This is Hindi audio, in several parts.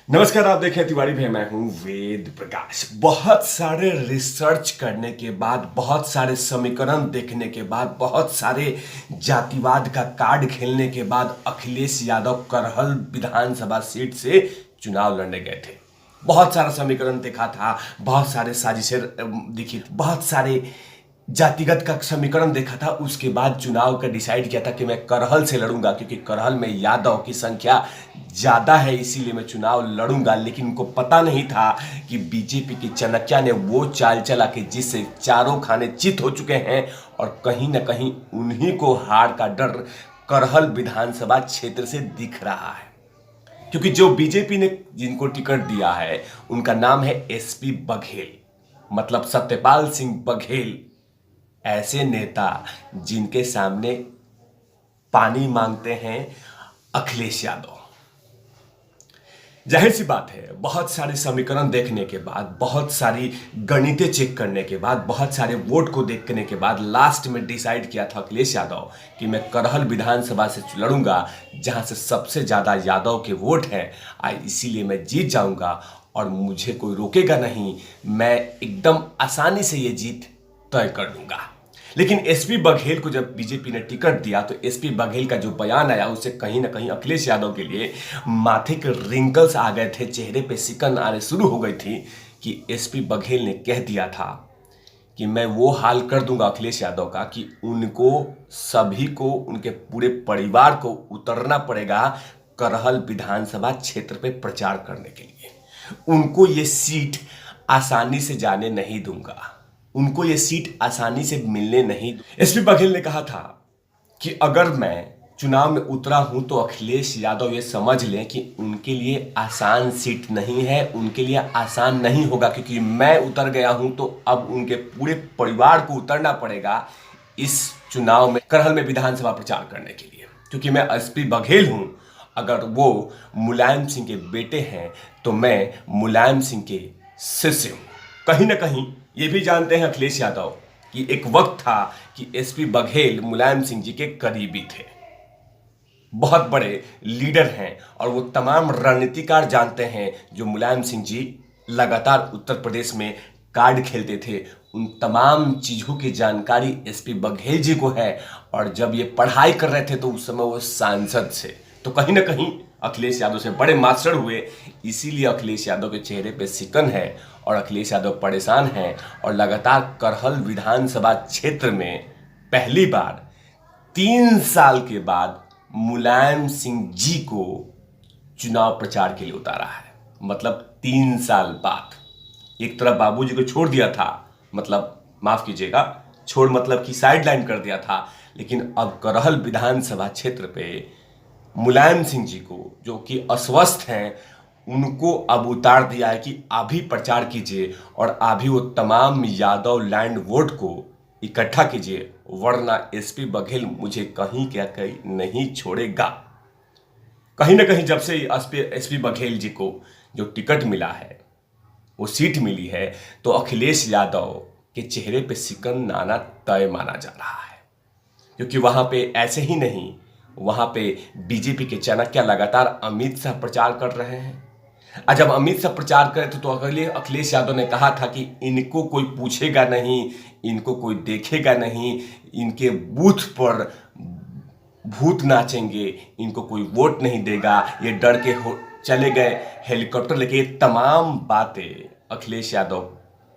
नमस्कार, आप देखें तिवारी भाई, मैं हूं वेद प्रकाश। बहुत सारे रिसर्च करने के बाद, बहुत सारे समीकरण देखने के बाद, बहुत सारे जातिवाद का कार्ड खेलने के बाद अखिलेश यादव करहल विधानसभा सीट से चुनाव लड़ने गए थे। बहुत सारा समीकरण देखा था, बहुत सारे साजिशें दिखी थी, बहुत सारे जातिगत का समीकरण देखा था। उसके बाद चुनाव का डिसाइड किया था कि मैं करहल से लड़ूंगा, क्योंकि करहल में यादव की संख्या ज्यादा है, इसीलिए मैं चुनाव लड़ूंगा। लेकिन उनको पता नहीं था कि बीजेपी की चाणक्य ने वो चाल चला कि जिससे चारों खाने चित हो चुके हैं और कहीं ना कहीं उन्हीं को हार का डर करहल विधानसभा क्षेत्र से दिख रहा है। क्योंकि जो बीजेपी ने जिनको टिकट दिया है उनका नाम है एसपी बघेल, मतलब सत्यपाल सिंह बघेल। ऐसे नेता जिनके सामने पानी मांगते हैं अखिलेश यादव। जाहिर सी बात है, बहुत सारे समीकरण देखने के बाद, बहुत सारी गणितें चेक करने के बाद, बहुत सारे वोट को देखने के बाद लास्ट में डिसाइड किया था अखिलेश यादव कि मैं करहल विधानसभा से लड़ूंगा, जहां से सबसे ज्यादा यादव के वोट हैं। इसीलिए मैं जीत जाऊंगा और मुझे कोई रोकेगा नहीं। मैं एकदम आसानी से ये जीत तय कर लूंगा। लेकिन एसपी बघेल को जब बीजेपी ने टिकट दिया तो एसपी बघेल का जो बयान आया उससे कहीं ना कहीं अखिलेश यादव के लिए माथे के रिंकल्स आ गए थे, चेहरे पे सिकन आने शुरू हो गई थी कि एसपी बघेल ने कह दिया था कि मैं वो हाल कर दूंगा अखिलेश यादव का कि उनको, सभी को, उनके पूरे परिवार को उतरना पड़ेगा करहल विधानसभा क्षेत्र पे प्रचार करने के लिए। उनको ये सीट आसानी से जाने नहीं दूंगा, उनको ये सीट आसानी से मिलने नहीं। एसपी बघेल ने कहा था कि अगर मैं चुनाव में उतरा हूं तो अखिलेश यादव ये समझ लें कि उनके लिए आसान सीट नहीं है, उनके लिए आसान नहीं होगा, क्योंकि मैं उतर गया हूं तो अब उनके पूरे परिवार को उतरना पड़ेगा इस चुनाव में, करहल में विधानसभा प्रचार करने के लिए। क्योंकि मैं एसपी बघेल हूं, अगर वो मुलायम सिंह के बेटे हैं तो मैं मुलायम सिंह के शिष्य हूं। कहीं ना कहीं ये भी जानते हैं अखिलेश यादव कि एक वक्त था कि एसपी बघेल मुलायम सिंह जी के करीबी थे, बहुत बड़े लीडर हैं, और वो तमाम रणनीतिकार जानते हैं जो मुलायम सिंह जी लगातार उत्तर प्रदेश में कार्ड खेलते थे। उन तमाम चीजों की जानकारी एसपी बघेल जी को है, और जब ये पढ़ाई कर रहे थे तो उस समय वो सांसद थे। तो कहीं ना कहीं अखिलेश यादव से बड़े मास्टर हुए, इसीलिए अखिलेश यादव के चेहरे पे सिकन है और अखिलेश यादव परेशान हैं और लगातार करहल विधानसभा क्षेत्र में पहली बार 3 साल के बाद मुलायम सिंह जी को चुनाव प्रचार के लिए उतारा है। मतलब 3 साल बाद एक तरफ बाबूजी को छोड़ दिया था, मतलब माफ कीजिएगा, छोड़ मतलब कि साइडलाइन कर दिया था, लेकिन अब करहल विधानसभा क्षेत्र पे मुलायम सिंह जी को, जो कि अस्वस्थ हैं, उनको अब उतार दिया है कि आप भी प्रचार कीजिए और आप भी वो तमाम यादव लैंड वोट को इकट्ठा कीजिए, वरना एसपी बघेल मुझे कहीं क्या कहीं नहीं छोड़ेगा। कहीं ना कहीं जब से एसपी बघेल जी को जो टिकट मिला है, वो सीट मिली है, तो अखिलेश यादव के चेहरे पे सिकन आना तय माना जा रहा है। क्योंकि वहां पे ऐसे ही नहीं, वहां पे बीजेपी के चाणक्य लगातार अमित शाह प्रचार कर रहे हैं। आज जब अमित शाह प्रचार करे थे तो अखिलेश यादव ने कहा था कि इनको कोई पूछेगा नहीं, इनको कोई देखेगा नहीं, इनके बूथ पर भूत नाचेंगे, इनको कोई वोट नहीं देगा, ये डर के चले गए हेलीकॉप्टर लेके। ये तमाम बातें अखिलेश यादव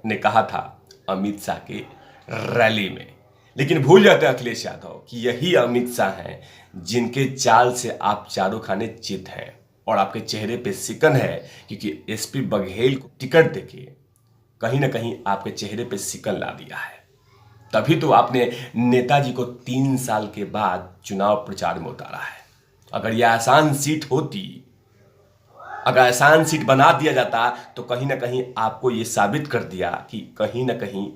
ने कहा था अमित शाह के रैली में। लेकिन भूल जाते हैं अखिलेश यादव कि यही अमित शाह हैं जिनके चाल से आप चारों खाने चित हैं और आपके चेहरे पे सिकन है, क्योंकि एसपी बघेल को टिकट देके कहीं ना कहीं आपके चेहरे पे सिकन ला दिया है। तभी तो आपने नेताजी को 3 साल के बाद चुनाव प्रचार में उतारा है। अगर यह आसान सीट होती, अगर आसान सीट बना दिया जाता तो कहीं ना कहीं आपको यह साबित कर दिया कि कहीं ना कहीं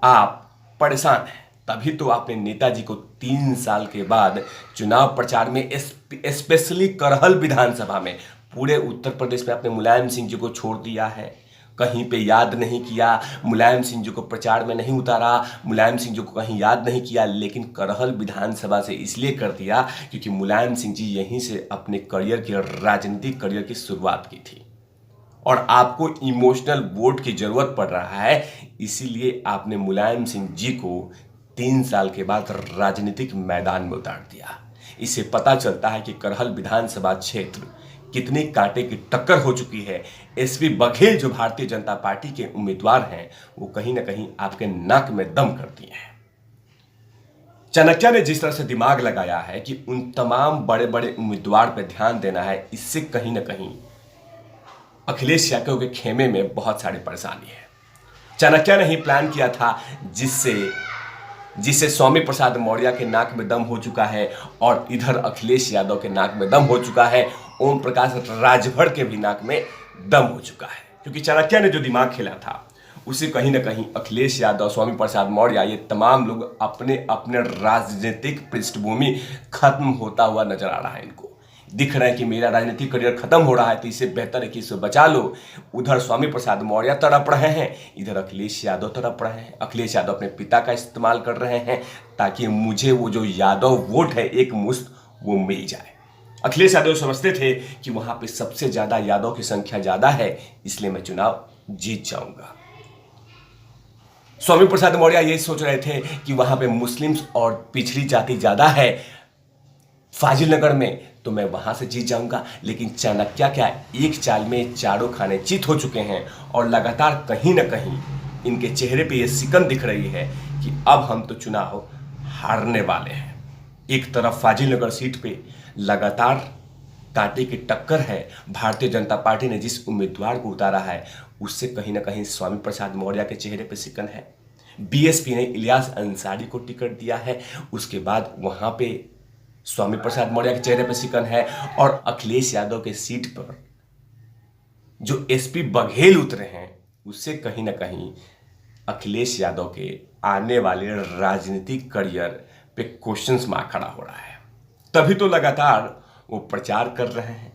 आप परेशान हैं। तभी तो आपने नेताजी को 3 साल के बाद चुनाव प्रचार में, स्पेशली करहल विधानसभा में, पूरे उत्तर प्रदेश में आपने मुलायम सिंह जी को छोड़ दिया है, कहीं पे याद नहीं किया, मुलायम सिंह जी को प्रचार में नहीं उतारा, मुलायम सिंह जी को कहीं याद नहीं किया, लेकिन करहल विधानसभा से इसलिए कर दिया क्योंकि मुलायम सिंह जी यहीं से अपने करियर की, राजनीतिक करियर की शुरुआत की थी। और आपको इमोशनल वोट की जरूरत पड़ रहा है, इसीलिए आपने मुलायम सिंह जी को 3 साल के बाद राजनीतिक मैदान में उतार दिया। इससे पता चलता है कि करहल विधानसभा क्षेत्र कितनी कांटे की टक्कर हो चुकी है। एसपी बघेल जो भारतीय जनता पार्टी के उम्मीदवार हैं, वो कहीं ना कहीं आपके नाक में दम कर दिए हैं। चाणक्य ने जिस तरह से दिमाग लगाया है कि उन तमाम बड़े बड़े उम्मीदवार पर ध्यान देना है, इससे कहीं ना कहीं अखिलेश यादव के खेमे में बहुत सारी परेशानी है। चाणक्य ने ही प्लान किया था जिससे स्वामी प्रसाद मौर्य के नाक में दम हो चुका है और इधर अखिलेश यादव के नाक में दम हो चुका है, ओम प्रकाश राजभर के भी नाक में दम हो चुका है। क्योंकि चाणक्य ने जो दिमाग खेला था उसे कहीं ना कहीं अखिलेश यादव, स्वामी प्रसाद मौर्य, ये तमाम लोग अपने अपने राजनीतिक पृष्ठभूमि खत्म होता हुआ नजर आ रहा है। इनको दिख रहा है कि मेरा राजनीतिक करियर खत्म हो रहा है, तो इससे बेहतर है कि इसे बचा लो। उधर स्वामी प्रसाद मौर्य तड़प रहे हैं, इधर अखिलेश यादव तड़प रहे हैं। अखिलेश यादव अपने पिता का इस्तेमाल कर रहे हैं ताकि मुझे वो जो यादव वोट है एक मुश्त, वो मिल जाए। अखिलेश यादव समझते थे कि वहां पे सबसे ज्यादा यादव की संख्या ज्यादा है, इसलिए मैं चुनाव जीत जाऊंगा। स्वामी प्रसाद मौर्य ये सोच रहे थे कि वहां पे मुस्लिम्स और पिछड़ी जाति ज्यादा है फाजिल नगर में, तो मैं वहां से जीत जाऊंगा। लेकिन चाणक्य क्या एक चाल में चारों खाने जीत हो चुके हैं और लगातार कहीं ना कहीं इनके चेहरे पे ये सिकन दिख रही है कि अब हम तो चुनाव हारने वाले हैं। एक तरफ फाजिल नगर सीट पे लगातार कांटे की टक्कर है, भारतीय जनता पार्टी ने जिस उम्मीदवार को उतारा है उससे कहीं ना कहीं स्वामी प्रसाद मौर्य के चेहरे पे सिकन है। बीएसपी ने इलियास अंसारी को टिकट दिया है, उसके बाद वहां पे स्वामी प्रसाद मौर्य के चेहरे पर सिकन है। और अखिलेश यादव के सीट पर जो एसपी बघेल उतरे हैं उससे कहीं ना कहीं अखिलेश यादव के आने वाले राजनीतिक करियर पे क्वेश्चंस मार्क खड़ा हो रहा है। तभी तो लगातार वो प्रचार कर रहे हैं,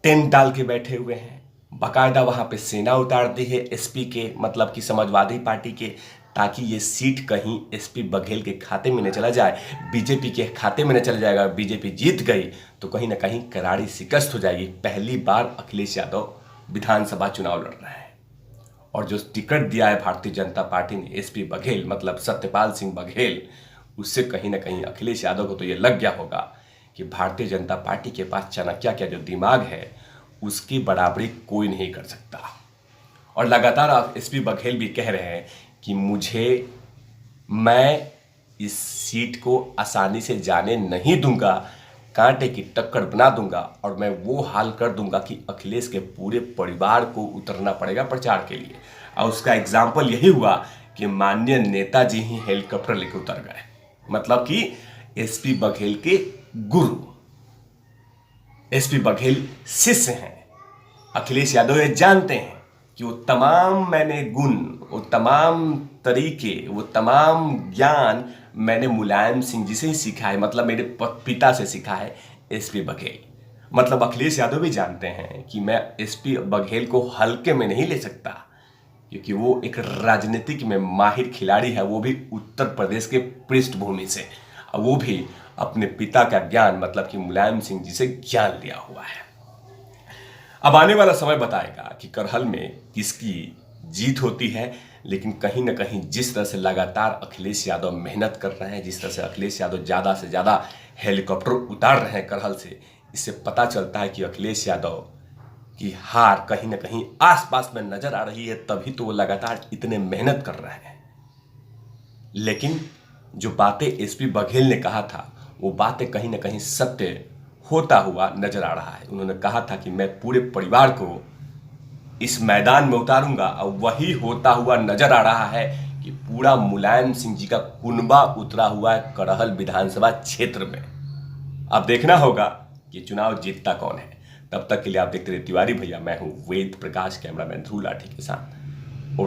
टेंट डाल के बैठे हुए हैं, बाकायदा वहां पे सेना उतार दी है एसपी के, मतलब कि समाजवादी पार्टी के, ताकि ये सीट कहीं एसपी बघेल के खाते में न चला जाए, बीजेपी के खाते में न चला जाएगा। बीजेपी जीत गई तो कहीं ना कहीं करारी शिकस्त हो जाएगी। पहली बार अखिलेश यादव विधानसभा चुनाव लड़ रहे हैं और जो टिकट दिया है भारतीय जनता पार्टी ने एसपी बघेल, मतलब सत्यपाल सिंह बघेल, उससे कहीं ना कहीं अखिलेश यादव को तो ये लग गया होगा कि भारतीय जनता पार्टी के पास चाणक्य का जो दिमाग है उसकी बराबरी कोई नहीं कर सकता। और लगातार एसपी बघेल भी कह रहे हैं कि मैं इस सीट को आसानी से जाने नहीं दूंगा, कांटे की टक्कर बना दूंगा और मैं वो हाल कर दूंगा कि अखिलेश के पूरे परिवार को उतरना पड़ेगा प्रचार के लिए। और उसका एग्जाम्पल यही हुआ कि माननीय नेताजी ही हेलीकॉप्टर लेकर उतर गए, मतलब कि एसपी बघेल के गुरु, एसपी बघेल शिष्य हैं। अखिलेश यादव ये जानते हैं कि वो तमाम मैंने गुण, वो तमाम तरीके, वो तमाम ज्ञान मैंने मुलायम सिंह जी से ही सीखा है, मतलब मेरे पिता से सीखा है एसपी बघेल। मतलब अखिलेश यादव भी जानते हैं कि मैं एसपी बघेल को हल्के में नहीं ले सकता, क्योंकि वो एक राजनीतिक में माहिर खिलाड़ी है, वो भी उत्तर प्रदेश के पृष्ठभूमि से, और वो भी अपने पिता का ज्ञान, मतलब कि मुलायम सिंह जी से ज्ञान लिया हुआ है। अब आने वाला समय बताएगा कि करहल में किसकी जीत होती है, लेकिन कहीं ना कहीं जिस तरह से लगातार अखिलेश यादव मेहनत कर रहे हैं, जिस तरह से अखिलेश यादव ज़्यादा से ज़्यादा हेलीकॉप्टर उतार रहे हैं करहल से, इससे पता चलता है कि अखिलेश यादव की हार कहीं ना कहीं आसपास में नजर आ रही है, तभी तो वो लगातार इतने मेहनत कर रहे हैं। लेकिन जो बातें एसपी बघेल ने कहा था वो बातें कहीं ना कहीं सत्य होता हुआ नजर आ रहा है। उन्होंने कहा था कि मैं पूरे परिवार को इस मैदान में उतारूंगा, और वही होता हुआ नजर आ रहा है कि पूरा मुलायम सिंह जी का कुनबा उतरा हुआ है करहल विधानसभा क्षेत्र में। अब देखना होगा कि चुनाव जीतता कौन है। तब तक के लिए आप देखते रहिए तिवारी भैया, मैं हूं वेद प्रकाश, कैमरामैन ध्रुव लाठी के साथ।